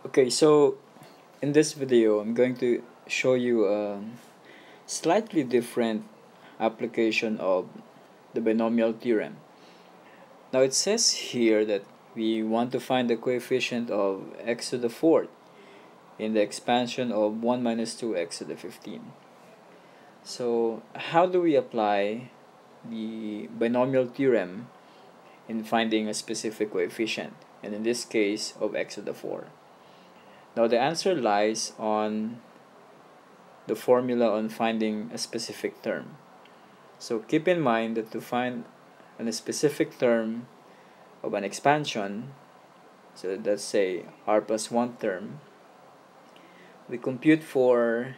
Okay, so in this video, I'm going to show you a slightly different application of the binomial theorem. Now it says here that we want to find the coefficient of x to the fourth in the expansion of 1 minus 2x to the 15. So how do we apply the binomial theorem in finding a specific coefficient, and in this case of x to the 4? Now the answer lies on the formula on finding a specific term. So keep in mind that to find a specific term of an expansion, so let's say r plus 1 term, we compute for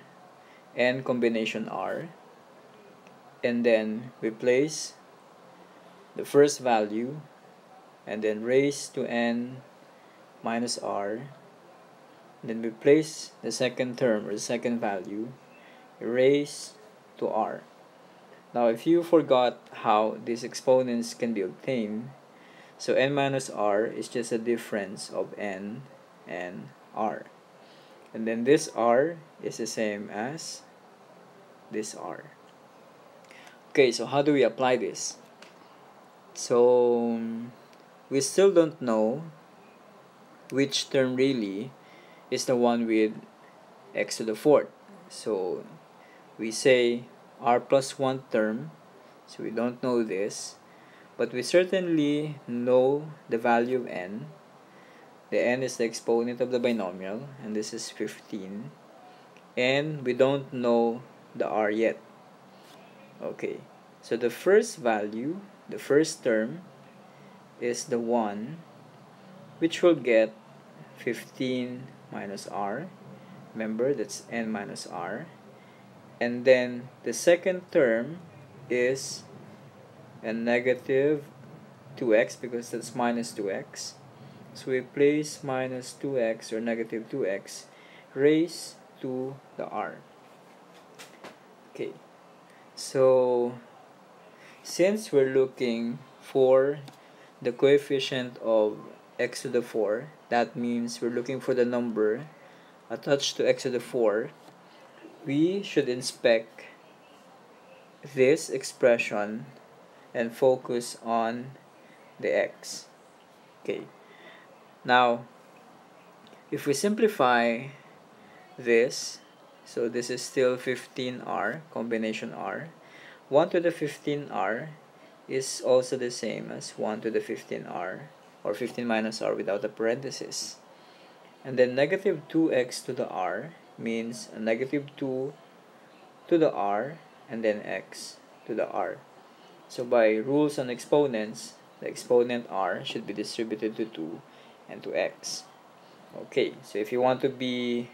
n combination r, and then we place the first value and then raise to n minus r. Then we place the second term or the second value raised to r. Now if you forgot how these exponents can be obtained, so n minus r is just a difference of n and r. And then this r is the same as this r. Okay, so how do we apply this? So we still don't know which term really is the one with x to the fourth. So we say r plus 1 term, so we don't know this, but we certainly know the value of n. The n is the exponent of the binomial, and this is 15, and we don't know the r yet. Okay, so the first value, the first term, is the 1, which will get 15 minus r. Remember, that's n minus r. And then the second term is a negative 2x, because that's minus 2x. So we place minus 2x or negative 2x raised to the r. Okay, so since we're looking for the coefficient of x to the 4, that means we're looking for the number attached to x to the 4, we should inspect this expression and focus on the x. Okay, now if we simplify this, so this is still 15r, combination r. 1 to the 15r is also the same as 1 to the 15r, or 15 minus r without a parenthesis. And then negative 2x to the r means a negative 2 to the r and then x to the r. So by rules on exponents, the exponent r should be distributed to 2 and to x. Okay, so if you want to be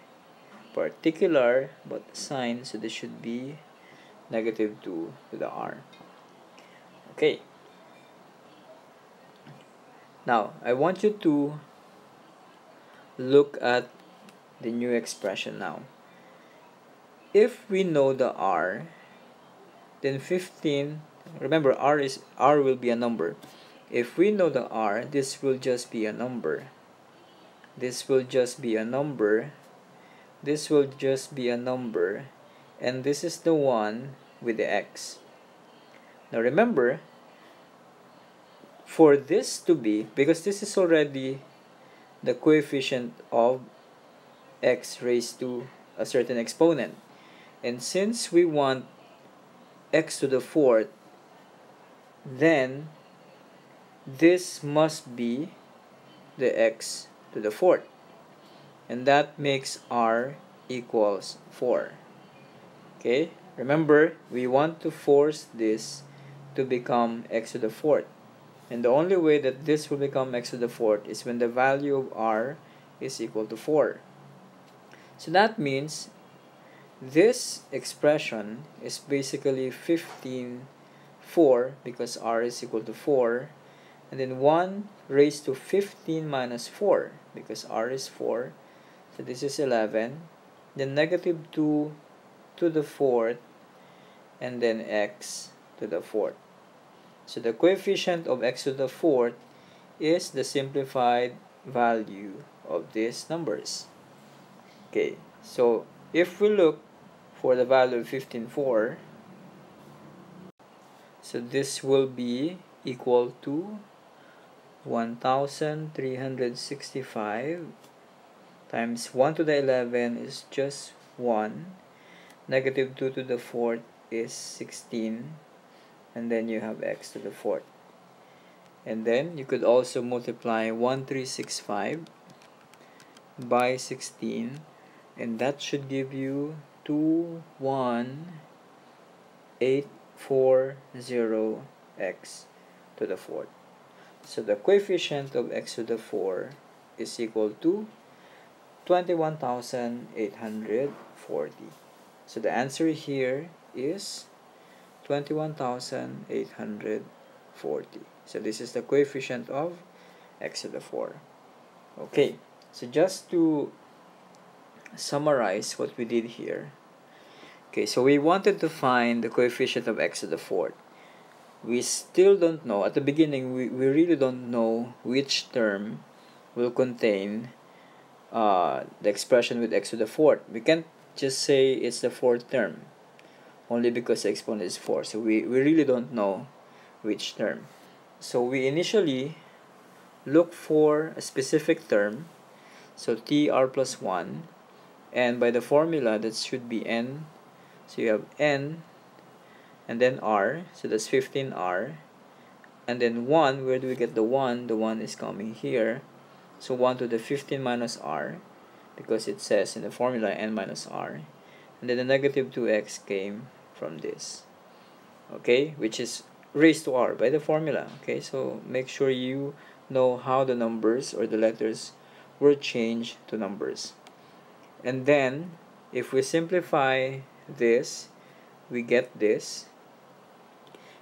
particular about the sign, so this should be negative 2 to the r. Okay, now I want you to look at the new expression now. If we know the r, then 15, remember r will be a number. If we know the r, this will just be a number. This will just be a number. This will just be a number. And this is the one with the x. Now remember, for this to be, because this is already the coefficient of x raised to a certain exponent, and since we want x to the fourth, then this must be the x to the fourth, and that makes r equals 4. Okay, remember, we want to force this to become x to the fourth, and the only way that this will become x to the fourth is when the value of r is equal to 4. So that means this expression is basically 15 4, because r is equal to 4, and then 1 raised to 15 minus 4, because r is 4, so this is 11, then negative 2 to the fourth, and then x to the fourth. So the coefficient of x to the fourth is the simplified value of these numbers. Okay, so if we look for the value of 15.4, so this will be equal to 1365 times 1 to the 11 is just 1, negative 2 to the 4th is 16, and then you have x to the 4th. And then you could also multiply 1365 by 16, and that should give you 21840x to the 4th. So the coefficient of x to the 4 is equal to 21,840. So the answer here is 21,840. So this is the coefficient of x to the 4. Okay, so just to summarize what we did here. Okay, so we wanted to find the coefficient of x to the 4th. We still don't know, at the beginning we really don't know which term will contain the expression with x to the 4th. We can't just say it's the 4th term only because the exponent is 4. So we really don't know which term. So we initially look for a specific term, so tr plus 1, and by the formula that should be n. So you have n and then r, so that's 15r, and then 1, where do we get the 1? The 1 is coming here, so 1 to the 15 minus r, because it says in the formula n minus r, and then the negative 2x came from this, okay, which is raised to r by the formula. Okay, so make sure you know how the numbers or the letters were changed to numbers. And then if we simplify this, we get this,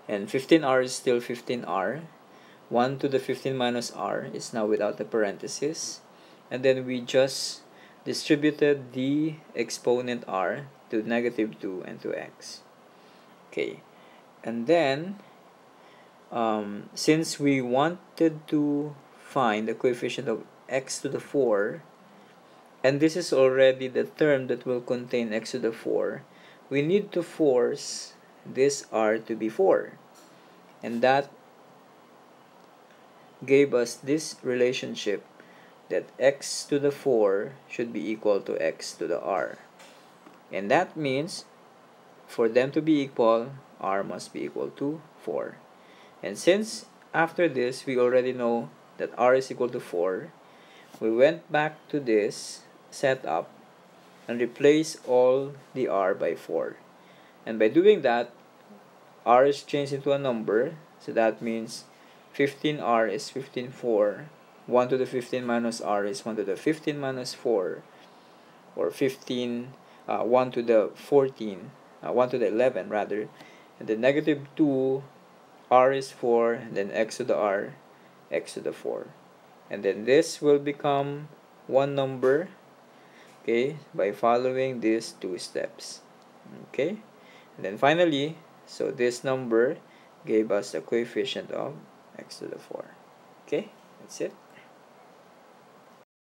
and 15r is still 15r. 1 to the 15 minus r is now without the parenthesis, and then we just distributed the exponent r to negative 2 and to x. Okay, and then since we wanted to find the coefficient of x to the 4, and this is already the term that will contain x to the 4, we need to force this r to be 4, and that gave us this relationship that x to the 4 should be equal to x to the r, and that means for them to be equal, r must be equal to 4. And since after this we already know that r is equal to 4, we went back to this setup and replace all the r by 4, and by doing that, r is changed into a number, so that means 15r is 15.4, 1 to the 15 minus r is 1 to the 15 minus 4, or 1 to the 14, 1 to the 11 rather, and then negative 2, r is 4, and then x to the r, x to the 4, and then this will become one number, okay, by following these two steps. Okay, and then finally, so this number gave us the coefficient of x to the 4. Okay, that's it.